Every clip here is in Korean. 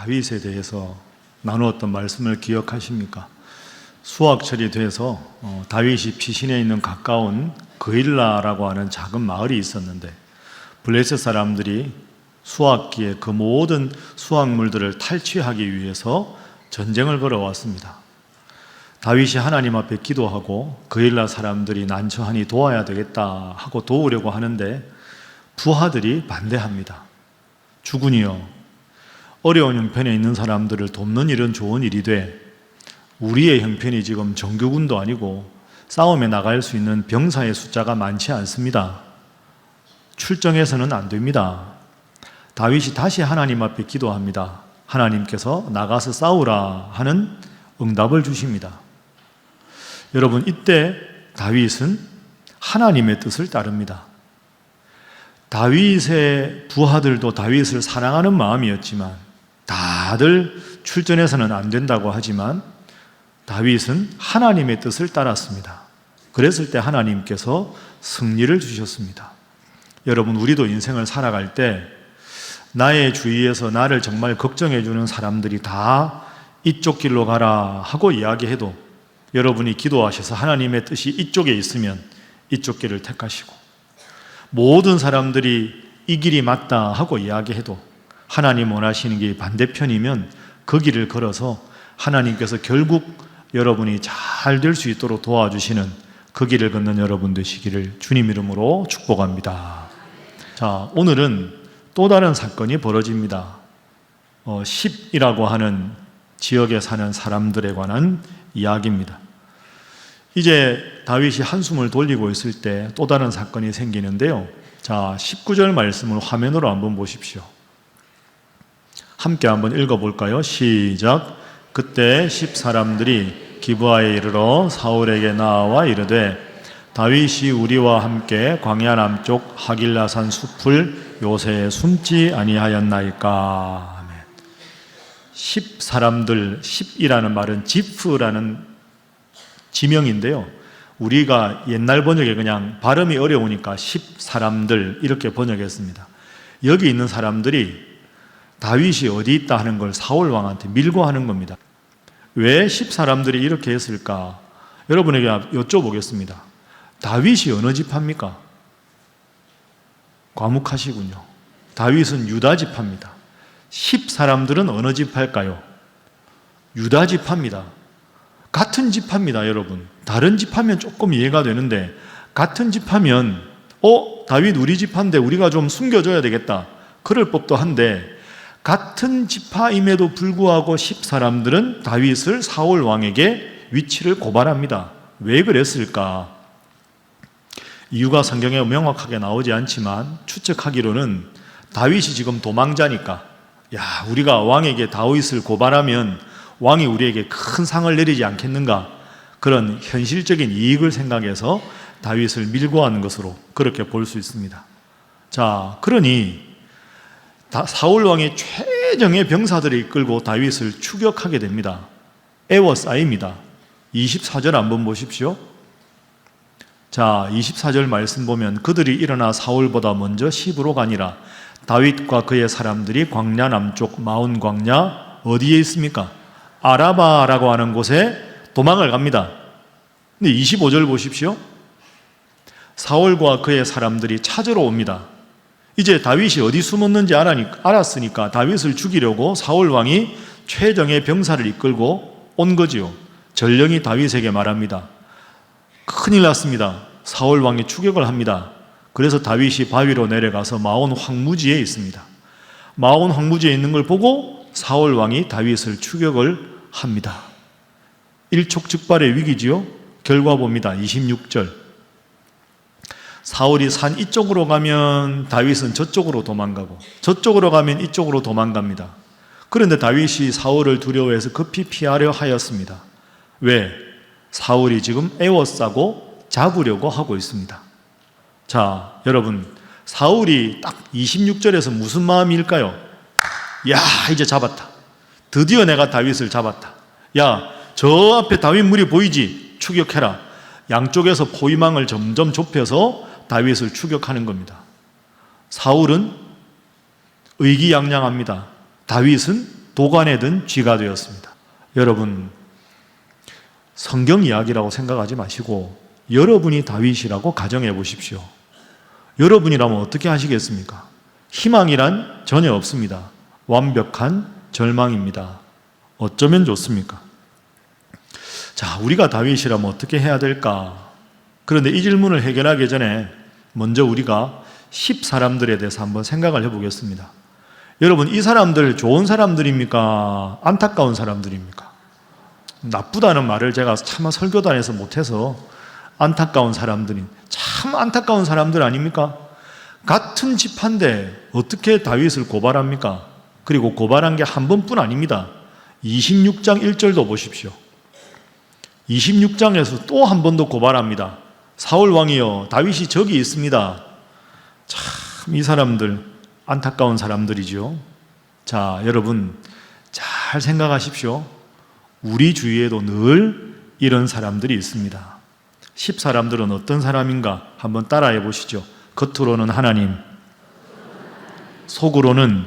다윗에 대해서 나누었던 말씀을 기억하십니까? 수확철이 돼서 다윗이 피신해 있는 가까운 그일라라고 하는 작은 마을이 있었는데 블레셋 사람들이 수확기에 그 모든 수확물들을 탈취하기 위해서 전쟁을 걸어왔습니다. 다윗이 하나님 앞에 기도하고 그일라 사람들이 난처하니 도와야 되겠다 하고 도우려고 하는데 부하들이 반대합니다. 주군이여, 어려운 형편에 있는 사람들을 돕는 일은 좋은 일이되 우리의 형편이 지금 정규군도 아니고 싸움에 나갈 수 있는 병사의 숫자가 많지 않습니다. 출정해서는 안 됩니다. 다윗이 다시 하나님 앞에 기도합니다. 하나님께서 나가서 싸우라 하는 응답을 주십니다. 여러분, 이때 다윗은 하나님의 뜻을 따릅니다. 다윗의 부하들도 다윗을 사랑하는 마음이었지만 다들 출전해서는 안 된다고 하지만 다윗은 하나님의 뜻을 따랐습니다. 그랬을 때 하나님께서 승리를 주셨습니다. 여러분, 우리도 인생을 살아갈 때 나의 주위에서 나를 정말 걱정해 주는 사람들이 다 이쪽 길로 가라 하고 이야기해도 여러분이 기도하셔서 하나님의 뜻이 이쪽에 있으면 이쪽 길을 택하시고, 모든 사람들이 이 길이 맞다 하고 이야기해도 하나님 원하시는 게 반대편이면 그 길을 걸어서 하나님께서 결국 여러분이 잘 될 수 있도록 도와주시는 그 길을 걷는 여러분 되시기를 주님 이름으로 축복합니다. 자, 오늘은 또 다른 사건이 벌어집니다. 10이라고 하는 지역에 사는 사람들에 관한 이야기입니다. 이제 다윗이 한숨을 돌리고 있을 때 또 다른 사건이 생기는데요. 자, 19절 말씀을 화면으로 한번 보십시오. 함께 한번 읽어볼까요? 시작. 그때 10사람들이 기브아에 이르러 사울에게 나와 이르되 다윗이 우리와 함께 광야 남쪽 하길라산 숲을 요새에 숨지 아니하였나이까. 아멘. 10사람들, 10이라는 말은 지프라는 지명인데요. 우리가 옛날 번역에 그냥 발음이 어려우니까 10사람들 이렇게 번역했습니다. 여기 있는 사람들이 다윗이 어디 있다 하는 걸 사울 왕한테 밀고 하는 겁니다. 왜 10사람들이 이렇게 했을까? 여러분에게 여쭤보겠습니다. 다윗이 어느 지파입니까? 과묵하시군요. 다윗은 유다 지파입니다. 10사람들은 어느 지파일까요? 유다 지파입니다. 같은 지파입니다, 여러분. 다른 지파면 조금 이해가 되는데 같은 지파면 다윗 우리 지파인데 우리가 좀 숨겨줘야 되겠다. 그럴 법도 한데 같은 지파임에도 불구하고 10사람들은 다윗을 사울 왕에게 위치를 고발합니다. 왜 그랬을까? 이유가 성경에 명확하게 나오지 않지만 추측하기로는 다윗이 지금 도망자니까 우리가 왕에게 다윗을 고발하면 왕이 우리에게 큰 상을 내리지 않겠는가, 그런 현실적인 이익을 생각해서 다윗을 밀고 하는 것으로 그렇게 볼 수 있습니다. 자, 그러니 사울 왕이 최정의 병사들을 이끌고 다윗을 추격하게 됩니다. 에워싸입니다. 24절 한번 보십시오. 자, 24절 말씀 보면 그들이 일어나 사울보다 먼저 시브로 가니라. 다윗과 그의 사람들이 광야 남쪽 마온 광야 어디에 있습니까? 아라바라고 하는 곳에 도망을 갑니다. 근데 25절 보십시오. 사울과 그의 사람들이 찾으러 옵니다. 이제 다윗이 어디 숨었는지 알았으니까 다윗을 죽이려고 사울 왕이 최정의 병사를 이끌고 온 거지요. 전령이 다윗에게 말합니다. 큰일 났습니다. 사울 왕이 추격을 합니다. 그래서 다윗이 바위로 내려가서 마온 황무지에 있습니다. 마온 황무지에 있는 걸 보고 사울 왕이 다윗을 추격을 합니다. 일촉즉발의 위기지요. 결과 봅니다. 26절. 사울이 산 이쪽으로 가면 다윗은 저쪽으로 도망가고 저쪽으로 가면 이쪽으로 도망갑니다. 그런데 다윗이 사울을 두려워해서 급히 피하려 하였습니다. 왜? 사울이 지금 에워싸고 잡으려고 하고 있습니다. 자, 여러분, 사울이 딱 26절에서 무슨 마음일까요? 이제 잡았다. 드디어 내가 다윗을 잡았다. 저 앞에 다윗 무리 보이지? 추격해라. 양쪽에서 포위망을 점점 좁혀서 다윗을 추격하는 겁니다. 사울은 의기양양합니다. 다윗은 도관에 든 쥐가 되었습니다. 여러분, 성경 이야기라고 생각하지 마시고 여러분이 다윗이라고 가정해 보십시오. 여러분이라면 어떻게 하시겠습니까? 희망이란 전혀 없습니다. 완벽한 절망입니다. 어쩌면 좋습니까? 자, 우리가 다윗이라면 어떻게 해야 될까? 그런데 이 질문을 해결하기 전에 먼저 우리가 10사람들에 대해서 한번 생각을 해보겠습니다. 여러분, 이 사람들 좋은 사람들입니까? 안타까운 사람들입니까? 나쁘다는 말을 제가 차마 설교단에서 못해서 안타까운 사람들이 참 안타까운 사람들 아닙니까? 같은 집한데 어떻게 다윗을 고발합니까? 그리고 고발한 게 한 번뿐 아닙니다. 26장 1절도 보십시오. 26장에서 또 한 번 더 고발합니다. 사울 왕이여, 다윗이 저기 있습니다. 참 이 사람들 안타까운 사람들이죠. 자, 여러분 잘 생각하십시오. 우리 주위에도 늘 이런 사람들이 있습니다. 10사람들은 어떤 사람인가 한번 따라해 보시죠. 겉으로는 하나님, 속으로는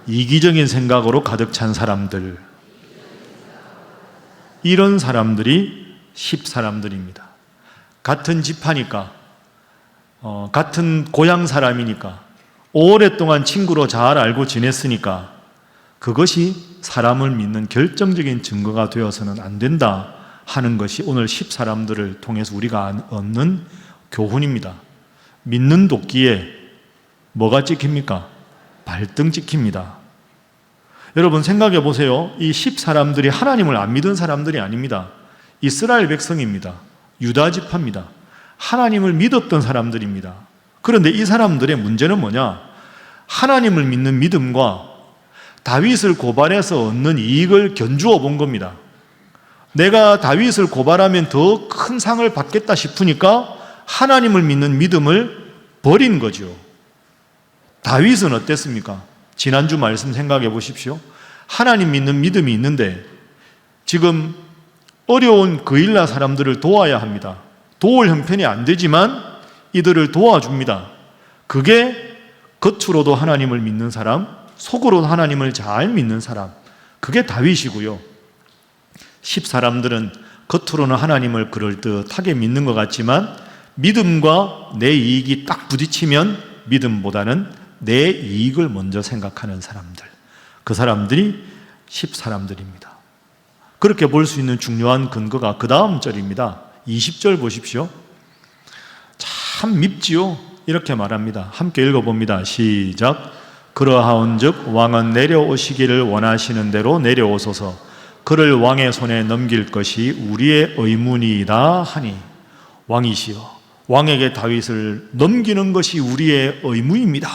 이기적인 생각으로 가득 찬 사람들. 이런 사람들이 10사람들입니다. 같은 집하니까, 같은 고향 사람이니까, 오랫동안 친구로 잘 알고 지냈으니까 그것이 사람을 믿는 결정적인 증거가 되어서는 안 된다 하는 것이 오늘 10사람들을 통해서 우리가 얻는 교훈입니다. 믿는 도끼에 뭐가 찍힙니까? 발등 찍힙니다. 여러분 생각해 보세요. 이 10사람들이 하나님을 안 믿은 사람들이 아닙니다. 이스라엘 백성입니다. 유다 지파입니다. 하나님을 믿었던 사람들입니다. 그런데 이 사람들의 문제는 뭐냐? 하나님을 믿는 믿음과 다윗을 고발해서 얻는 이익을 견주어 본 겁니다. 내가 다윗을 고발하면 더 큰 상을 받겠다 싶으니까 하나님을 믿는 믿음을 버린 거죠. 다윗은 어땠습니까? 지난주 말씀 생각해 보십시오. 하나님 믿는 믿음이 있는데 지금 어려운 그일라 사람들을 도와야 합니다. 도울 형편이 안 되지만 이들을 도와줍니다. 그게 겉으로도 하나님을 믿는 사람, 속으로도 하나님을 잘 믿는 사람, 그게 다윗이고요. 10사람들은 겉으로는 하나님을 그럴듯하게 믿는 것 같지만 믿음과 내 이익이 딱 부딪히면 믿음보다는 내 이익을 먼저 생각하는 사람들, 그 사람들이 10사람들입니다. 그렇게 볼 수 있는 중요한 근거가 그 다음 절입니다. 20절 보십시오. 참 밉지요. 이렇게 말합니다. 함께 읽어봅니다. 시작. 그러하온즉 왕은 내려오시기를 원하시는 대로 내려오소서. 그를 왕의 손에 넘길 것이 우리의 의문이다 하니. 왕이시여, 왕에게 다윗을 넘기는 것이 우리의 의무입니다.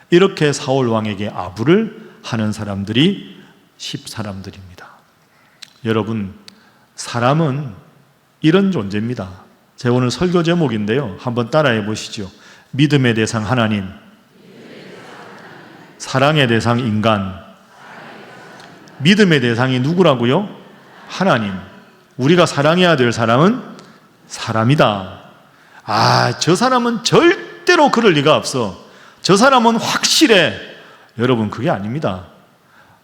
이렇게 사울 왕에게 아부를 하는 사람들이 10사람들입니다. 여러분, 사람은 이런 존재입니다. 제 오늘 설교 제목인데요. 한번 따라해 보시죠. 믿음의 대상 하나님, 사랑의 대상 인간. 믿음의 대상이 누구라고요? 하나님. 우리가 사랑해야 될 사람은 사람이다. 저 사람은 절대로 그럴 리가 없어. 저 사람은 확실해. 여러분, 그게 아닙니다.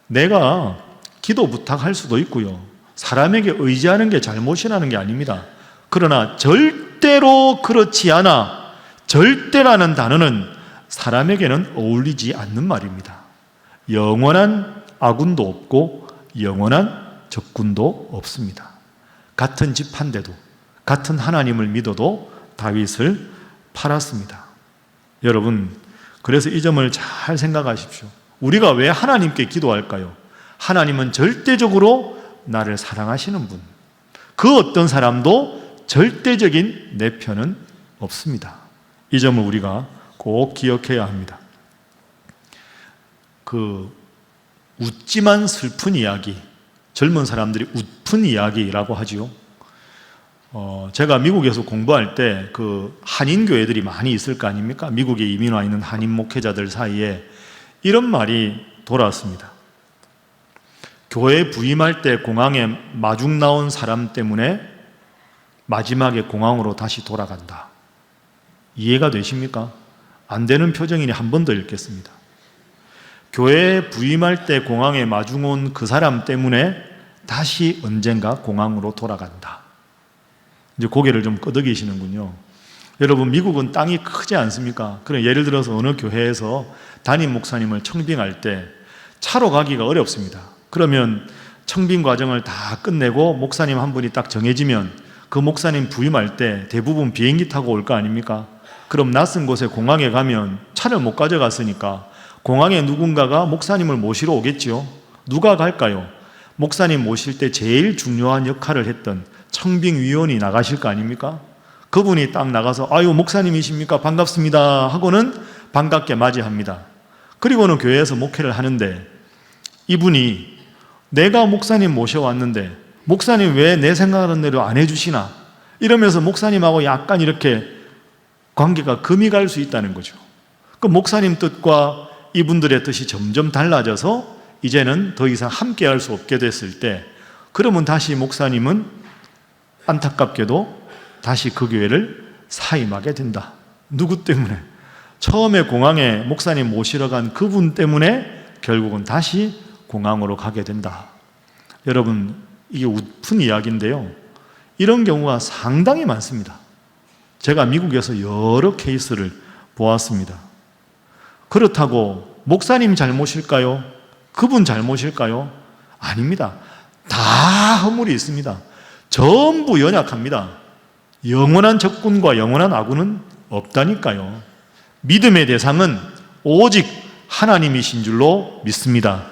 내가 기도 부탁할 수도 있고요. 사람에게 의지하는 게 잘못이라는 게 아닙니다. 그러나 절대로 그렇지 않아. 절대라는 단어는 사람에게는 어울리지 않는 말입니다. 영원한 아군도 없고 영원한 적군도 없습니다. 같은 집한데도, 같은 하나님을 믿어도 다윗을 팔았습니다. 여러분, 그래서 이 점을 잘 생각하십시오. 우리가 왜 하나님께 기도할까요? 하나님은 절대적으로 나를 사랑하시는 분, 그 어떤 사람도 절대적인 내 편은 없습니다. 이 점을 우리가 꼭 기억해야 합니다. 웃지만 슬픈 이야기, 젊은 사람들이 웃픈 이야기라고 하지요. 제가 미국에서 공부할 때 한인교회들이 많이 있을 거 아닙니까? 미국에 이민 와 있는 한인 목회자들 사이에 이런 말이 돌아왔습니다. 교회 부임할 때 공항에 마중 나온 사람 때문에 마지막에 공항으로 다시 돌아간다. 이해가 되십니까? 안 되는 표정이니 한 번 더 읽겠습니다. 교회에 부임할 때 공항에 마중 온 그 사람 때문에 다시 언젠가 공항으로 돌아간다. 이제 고개를 좀 끄덕이시는군요. 여러분, 미국은 땅이 크지 않습니까? 그럼 예를 들어서 어느 교회에서 담임 목사님을 청빙할 때 차로 가기가 어렵습니다. 그러면 청빙 과정을 다 끝내고 목사님 한 분이 딱 정해지면 그 목사님 부임할 때 대부분 비행기 타고 올 거 아닙니까? 그럼 낯선 곳에 공항에 가면 차를 못 가져갔으니까 공항에 누군가가 목사님을 모시러 오겠지요. 누가 갈까요? 목사님 모실 때 제일 중요한 역할을 했던 청빙위원이 나가실 거 아닙니까? 그분이 딱 나가서 아유 목사님이십니까? 반갑습니다 하고는 반갑게 맞이합니다. 그리고는 교회에서 목회를 하는데 이분이 내가 목사님 모셔왔는데 목사님 왜 내 생각하는 대로 안 해주시나? 이러면서 목사님하고 약간 이렇게 관계가 금이 갈 수 있다는 거죠. 그 목사님 뜻과 이분들의 뜻이 점점 달라져서 이제는 더 이상 함께 할 수 없게 됐을 때 그러면 다시 목사님은 안타깝게도 다시 그 교회를 사임하게 된다. 누구 때문에? 처음에 공항에 목사님 모시러 간 그분 때문에 결국은 다시 공항으로 가게 된다. 여러분, 이게 웃픈 이야기인데요. 이런 경우가 상당히 많습니다. 제가 미국에서 여러 케이스를 보았습니다. 그렇다고 목사님 잘못일까요? 그분 잘못일까요? 아닙니다. 다 허물이 있습니다. 전부 연약합니다. 영원한 적군과 영원한 아군은 없다니까요. 믿음의 대상은 오직 하나님이신 줄로 믿습니다.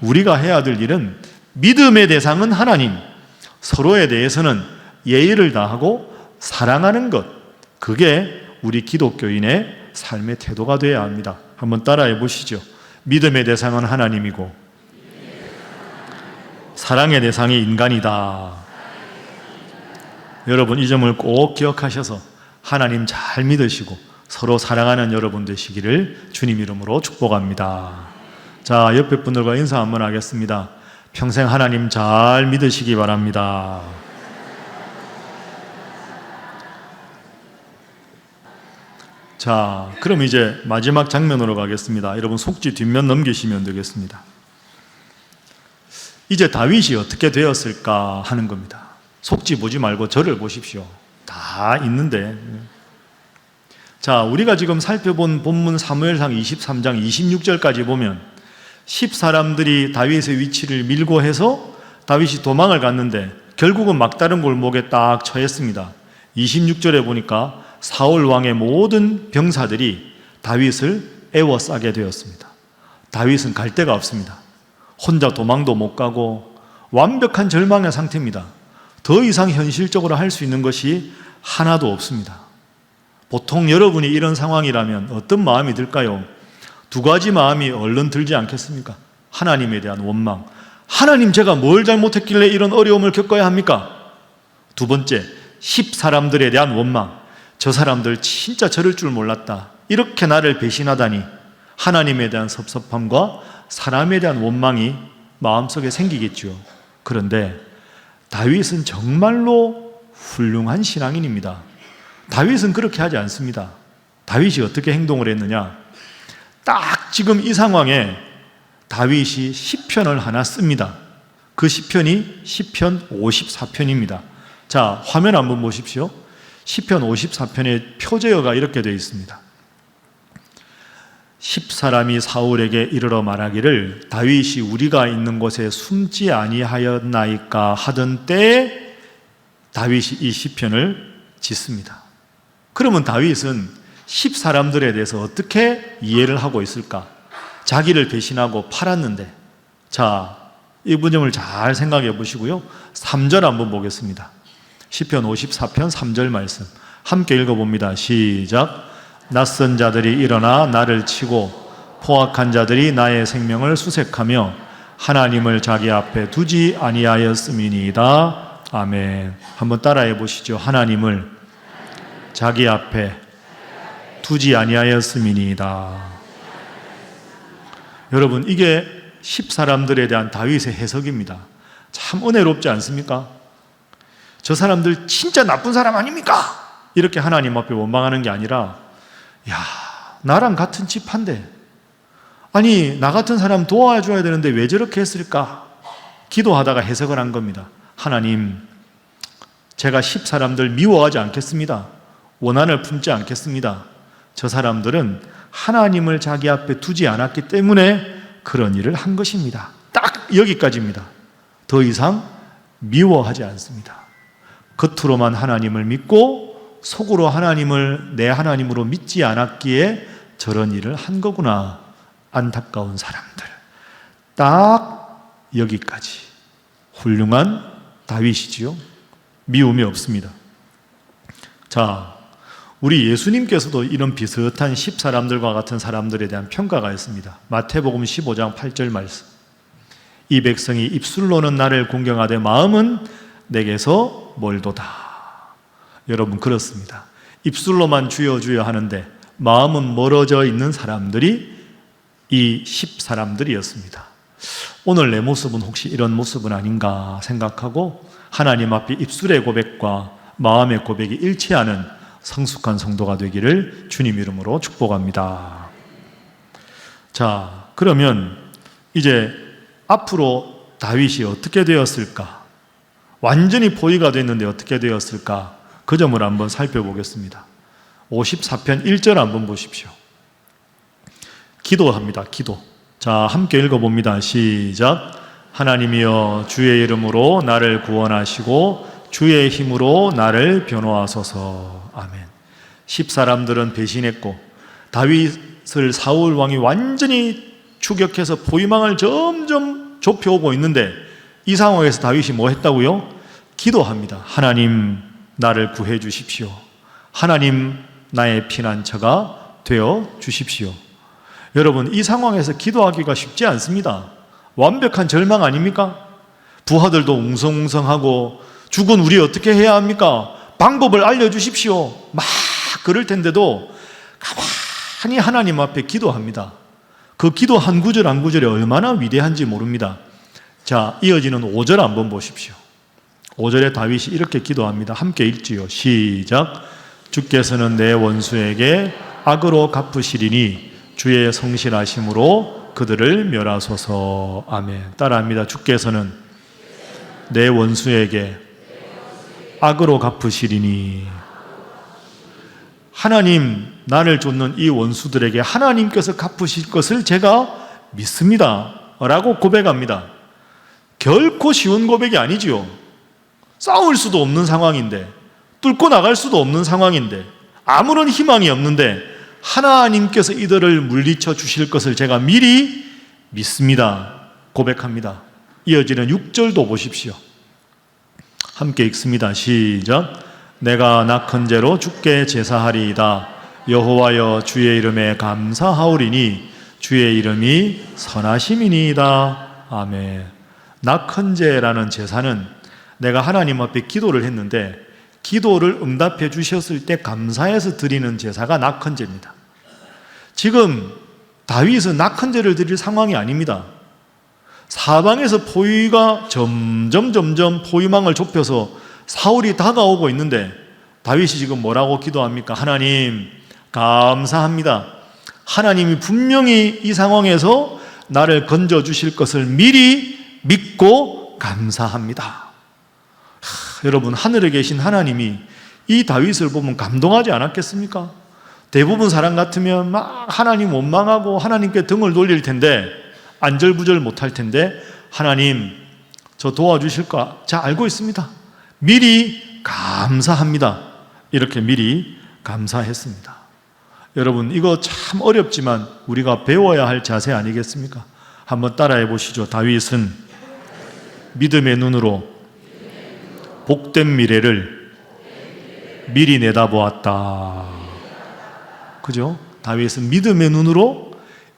우리가 해야 될 일은 믿음의 대상은 하나님, 서로에 대해서는 예의를 다하고 사랑하는 것, 그게 우리 기독교인의 삶의 태도가 되어야 합니다. 한번 따라해 보시죠. 믿음의 대상은 하나님이고 사랑의 대상이 인간이다. 여러분, 이 점을 꼭 기억하셔서 하나님 잘 믿으시고 서로 사랑하는 여러분 되시기를 주님 이름으로 축복합니다. 자, 옆에 분들과 인사 한번 하겠습니다. 평생 하나님 잘 믿으시기 바랍니다. 자, 그럼 이제 마지막 장면으로 가겠습니다. 여러분 속지 뒷면 넘기시면 되겠습니다. 이제 다윗이 어떻게 되었을까 하는 겁니다. 속지 보지 말고 저를 보십시오. 다 있는데. 자, 우리가 지금 살펴본 본문 사무엘상 23장 26절까지 보면 10사람들이 다윗의 위치를 밀고 해서 다윗이 도망을 갔는데 결국은 막다른 골목에 딱 처했습니다. 26절에 보니까 사울 왕의 모든 병사들이 다윗을 에워싸게 되었습니다. 다윗은 갈 데가 없습니다. 혼자 도망도 못 가고 완벽한 절망의 상태입니다. 더 이상 현실적으로 할 수 있는 것이 하나도 없습니다. 보통 여러분이 이런 상황이라면 어떤 마음이 들까요? 두 가지 마음이 얼른 들지 않겠습니까? 하나님에 대한 원망. 하나님, 제가 뭘 잘못했길래 이런 어려움을 겪어야 합니까? 두 번째, 10사람들에 대한 원망. 저 사람들 진짜 저럴 줄 몰랐다. 이렇게 나를 배신하다니. 하나님에 대한 섭섭함과 사람에 대한 원망이 마음속에 생기겠죠. 그런데 다윗은 정말로 훌륭한 신앙인입니다. 다윗은 그렇게 하지 않습니다. 다윗이 어떻게 행동을 했느냐? 딱 지금 이 상황에 다윗이 시편을 하나 씁니다. 그 시편이 시편 54편입니다. 자, 화면 한번 보십시오. 시편 54편의 표제어가 이렇게 되어 있습니다. 10사람이 사울에게 이르러 말하기를 다윗이 우리가 있는 곳에 숨지 아니하였나이까 하던 때에 다윗이 이 시편을 짓습니다. 그러면 다윗은 10사람들에 대해서 어떻게 이해를 하고 있을까? 자기를 배신하고 팔았는데, 자, 이 부분을 잘 생각해 보시고요. 3절 한번 보겠습니다. 시편 54편 3절 말씀 함께 읽어봅니다. 시작. 낯선 자들이 일어나 나를 치고 포악한 자들이 나의 생명을 수색하며 하나님을 자기 앞에 두지 아니하였음이니이다. 아멘. 한번 따라해 보시죠. 하나님을 자기 앞에 두지 아니하였음이니이다. 여러분, 이게 10사람들에 대한 다윗의 해석입니다. 참 은혜롭지 않습니까? 저 사람들 진짜 나쁜 사람 아닙니까? 이렇게 하나님 앞에 원망하는 게 아니라, 야, 나랑 같은 집한데, 아니, 나 같은 사람 도와줘야 되는데 왜 저렇게 했을까? 기도하다가 해석을 한 겁니다. 하나님, 제가 10사람들 미워하지 않겠습니다. 원한을 품지 않겠습니다. 저 사람들은 하나님을 자기 앞에 두지 않았기 때문에 그런 일을 한 것입니다. 딱 여기까지입니다. 더 이상 미워하지 않습니다. 겉으로만 하나님을 믿고 속으로 하나님을 내 하나님으로 믿지 않았기에 저런 일을 한 거구나. 안타까운 사람들. 딱 여기까지. 훌륭한 다윗이지요. 미움이 없습니다. 자, 우리 예수님께서도 이런 비슷한 10사람들과 같은 사람들에 대한 평가가 있습니다. 마태복음 15장 8절 말씀. 이 백성이 입술로는 나를 공경하되 마음은 내게서 멀도다. 여러분, 그렇습니다. 입술로만 주여 주여 하는데 마음은 멀어져 있는 사람들이 이 10사람들이었습니다. 오늘 내 모습은 혹시 이런 모습은 아닌가 생각하고 하나님 앞에 입술의 고백과 마음의 고백이 일치하는 성숙한 성도가 되기를 주님 이름으로 축복합니다. 자, 그러면 이제 앞으로 다윗이 어떻게 되었을까? 완전히 포위가 됐는데 어떻게 되었을까? 그 점을 한번 살펴보겠습니다. 54편 1절 한번 보십시오. 기도합니다. 기도. 자, 함께 읽어봅니다. 시작. 하나님이여, 주의 이름으로 나를 구원하시고 주의 힘으로 나를 변호하소서. 아멘. 10사람들은 배신했고 다윗을 사울 왕이 완전히 추격해서 포위망을 점점 좁혀오고 있는데 이 상황에서 다윗이 뭐 했다고요? 기도합니다. 하나님, 나를 구해 주십시오. 하나님, 나의 피난처가 되어 주십시오. 여러분, 이 상황에서 기도하기가 쉽지 않습니다. 완벽한 절망 아닙니까? 부하들도 웅성웅성하고 죽은 우리 어떻게 해야 합니까? 방법을 알려주십시오. 막 그럴 텐데도 가만히 하나님 앞에 기도합니다. 그 기도 한 구절 한 구절이 얼마나 위대한지 모릅니다. 자, 이어지는 5절 한번 보십시오. 5절에 다윗이 이렇게 기도합니다. 함께 읽지요. 시작. 주께서는 내 원수에게 악으로 갚으시리니 주의 성실하심으로 그들을 멸하소서. 아멘. 따라합니다. 주께서는 내 원수에게 악으로 갚으시리니. 하나님, 나를 쫓는 이 원수들에게 하나님께서 갚으실 것을 제가 믿습니다 라고 고백합니다. 결코 쉬운 고백이 아니지요. 싸울 수도 없는 상황인데, 뚫고 나갈 수도 없는 상황인데, 아무런 희망이 없는데 하나님께서 이들을 물리쳐 주실 것을 제가 미리 믿습니다 고백합니다. 이어지는 6절도 보십시오. 함께 읽습니다. 시작. 내가 낙헌제로 주께 제사하리이다. 여호와여, 주의 이름에 감사하오리니 주의 이름이 선하심이니이다. 아멘. 낙헌제라는 제사는 내가 하나님 앞에 기도를 했는데 기도를 응답해 주셨을 때 감사해서 드리는 제사가 낙헌제입니다. 지금 다윗은 낙헌제를 드릴 상황이 아닙니다. 사방에서 포위가 점점 포위망을 좁혀서 사울이 다가오고 있는데 다윗이 지금 뭐라고 기도합니까? 하나님, 감사합니다. 하나님이 분명히 이 상황에서 나를 건져 주실 것을 미리 믿고 감사합니다. 여러분, 하늘에 계신 하나님이 이 다윗을 보면 감동하지 않았겠습니까? 대부분 사람 같으면 막 하나님 원망하고 하나님께 등을 돌릴 텐데, 안절부절 못할 텐데, 하나님, 저 도와주실 거 잘 알고 있습니다. 미리 감사합니다. 이렇게 미리 감사했습니다. 여러분, 이거 참 어렵지만 우리가 배워야 할 자세 아니겠습니까? 한번 따라해 보시죠. 다윗은 믿음의 눈으로 복된 미래를 미리 내다보았다. 그죠? 다윗은 믿음의 눈으로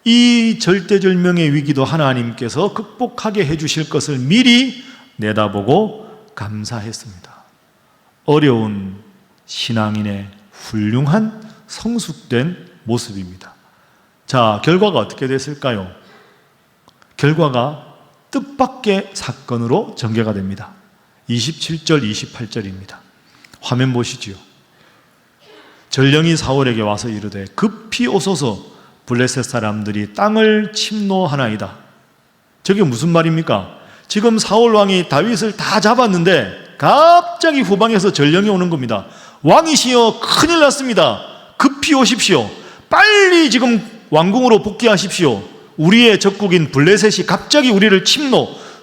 이 절대절명의 위기도 하나님께서 극복하게 해주실 것을 미리 내다보고 감사했습니다. 어려운 신앙인의 훌륭한 성숙된 모습입니다. 자, 결과가 어떻게 됐을까요? 결과가 뜻밖의 사건으로 전개가 됩니다. 27절, 28절입니다. 화면 보시지요. 전령이 사울에게 와서 이르되 급히 오소서 블레셋 사람들이 땅을 침노하나이다. 저게 무슨 말입니까? 지금 사울 왕이 다윗을 다 잡았는데 갑자기 후방에서 전령이 오는 겁니다. 왕이시여, 큰일 났습니다. 급히 오십시오. 빨리 지금 왕궁으로 복귀하십시오. 우리의 적국인 블레셋이 갑자기 우리를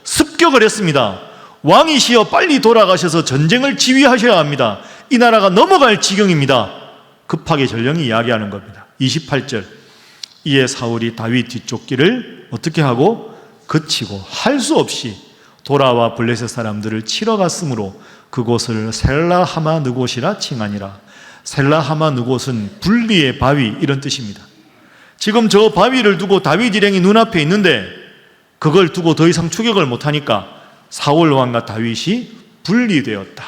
습격을 했습니다. 왕이시여, 빨리 돌아가셔서 전쟁을 지휘하셔야 합니다. 이 나라가 넘어갈 지경입니다. 급하게 전령이 이야기하는 겁니다. 28절. 이에 사울이 다윗 뒤쪽 길을 어떻게 하고 그치고 할 수 없이 돌아와 블레셋 사람들을 치러 갔으므로 그곳을 셀라하마 느곳이라 칭하니라. 셀라하마 느곳은 분리의 바위, 이런 뜻입니다. 지금 저 바위를 두고 다윗 일행이 눈앞에 있는데 그걸 두고 더 이상 추격을 못하니까 사울 왕과 다윗이 분리되었다.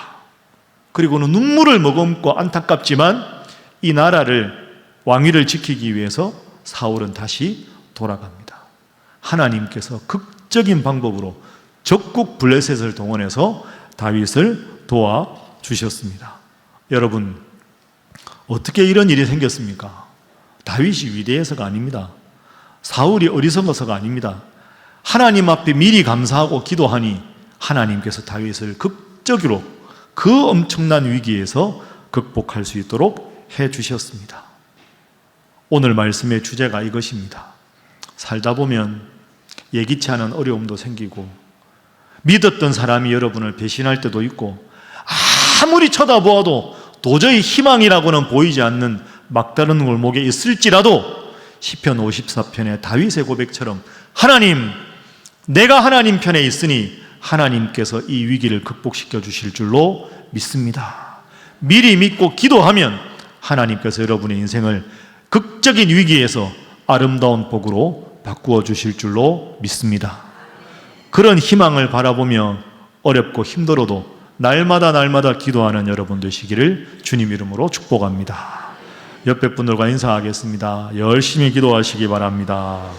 그리고는 눈물을 머금고 안타깝지만 이 나라를, 왕위를 지키기 위해서 사울은 다시 돌아갑니다. 하나님께서 극적인 방법으로 적국 블레셋을 동원해서 다윗을 도와주셨습니다. 여러분, 어떻게 이런 일이 생겼습니까? 다윗이 위대해서가 아닙니다. 사울이 어리석어서가 아닙니다. 하나님 앞에 미리 감사하고 기도하니 하나님께서 다윗을 극적으로 그 엄청난 위기에서 극복할 수 있도록 해주셨습니다. 오늘 말씀의 주제가 이것입니다. 살다 보면 예기치 않은 어려움도 생기고 믿었던 사람이 여러분을 배신할 때도 있고 아무리 쳐다보아도 도저히 희망이라고는 보이지 않는 막다른 골목에 있을지라도 시편 54편의 다윗의 고백처럼 하나님, 내가 하나님 편에 있으니 하나님께서 이 위기를 극복시켜 주실 줄로 믿습니다. 미리 믿고 기도하면 하나님께서 여러분의 인생을 극적인 위기에서 아름다운 복으로 바꾸어 주실 줄로 믿습니다. 그런 희망을 바라보며 어렵고 힘들어도 날마다 기도하는 여러분 되시기를 주님 이름으로 축복합니다. 옆에 분들과 인사하겠습니다. 열심히 기도하시기 바랍니다.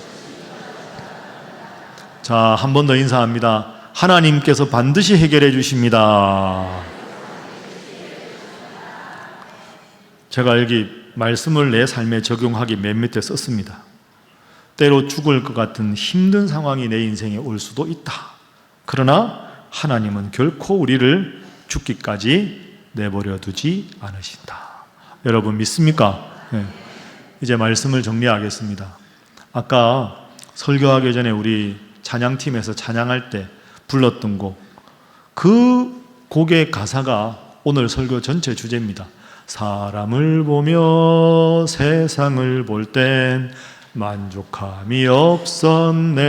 자, 한 번 더 인사합니다. 하나님께서 반드시 해결해 주십니다. 제가 여기 말씀을 내 삶에 적용하기 맨 밑에 썼습니다. 때로 죽을 것 같은 힘든 상황이 내 인생에 올 수도 있다. 그러나 하나님은 결코 우리를 죽기까지 내버려 두지 않으신다. 여러분 믿습니까? 네. 이제 말씀을 정리하겠습니다. 아까 설교하기 전에 우리 찬양팀에서 찬양할 때 불렀던 곡, 그 곡의 가사가 오늘 설교 전체 주제입니다. 사람을 보며 세상을 볼 땐 만족함이 없었네.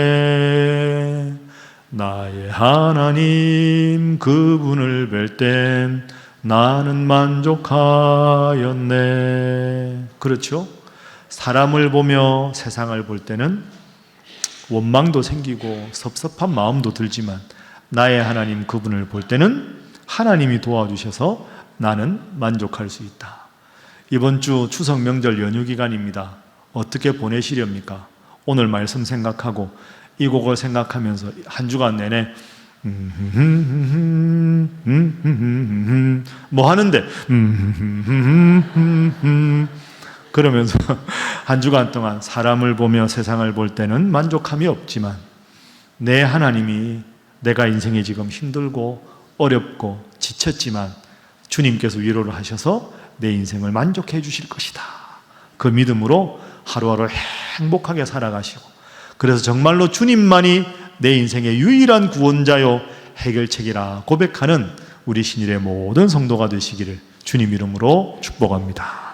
나의 하나님 그분을 뵐 땐 나는 만족하였네. 그렇죠? 사람을 보며 세상을 볼 때는 원망도 생기고 섭섭한 마음도 들지만 나의 하나님 그분을 볼 때는 하나님이 도와주셔서 나는 만족할 수 있다. 이번 주 추석 명절 연휴 기간입니다. 어떻게 보내시렵니까? 오늘 말씀 생각하고 이 곡을 생각하면서 한 주간 내내 뭐 하는데 그러면서 한 주간 동안 사람을 보며 세상을 볼 때는 만족함이 없지만 내 하나님이 내가 인생에 지금 힘들고 어렵고 지쳤지만 주님께서 위로를 하셔서 내 인생을 만족해 주실 것이다. 그 믿음으로 하루하루 행복하게 살아가시고, 그래서 정말로 주님만이 내 인생의 유일한 구원자요 해결책이라 고백하는 우리 신일의 모든 성도가 되시기를 주님 이름으로 축복합니다.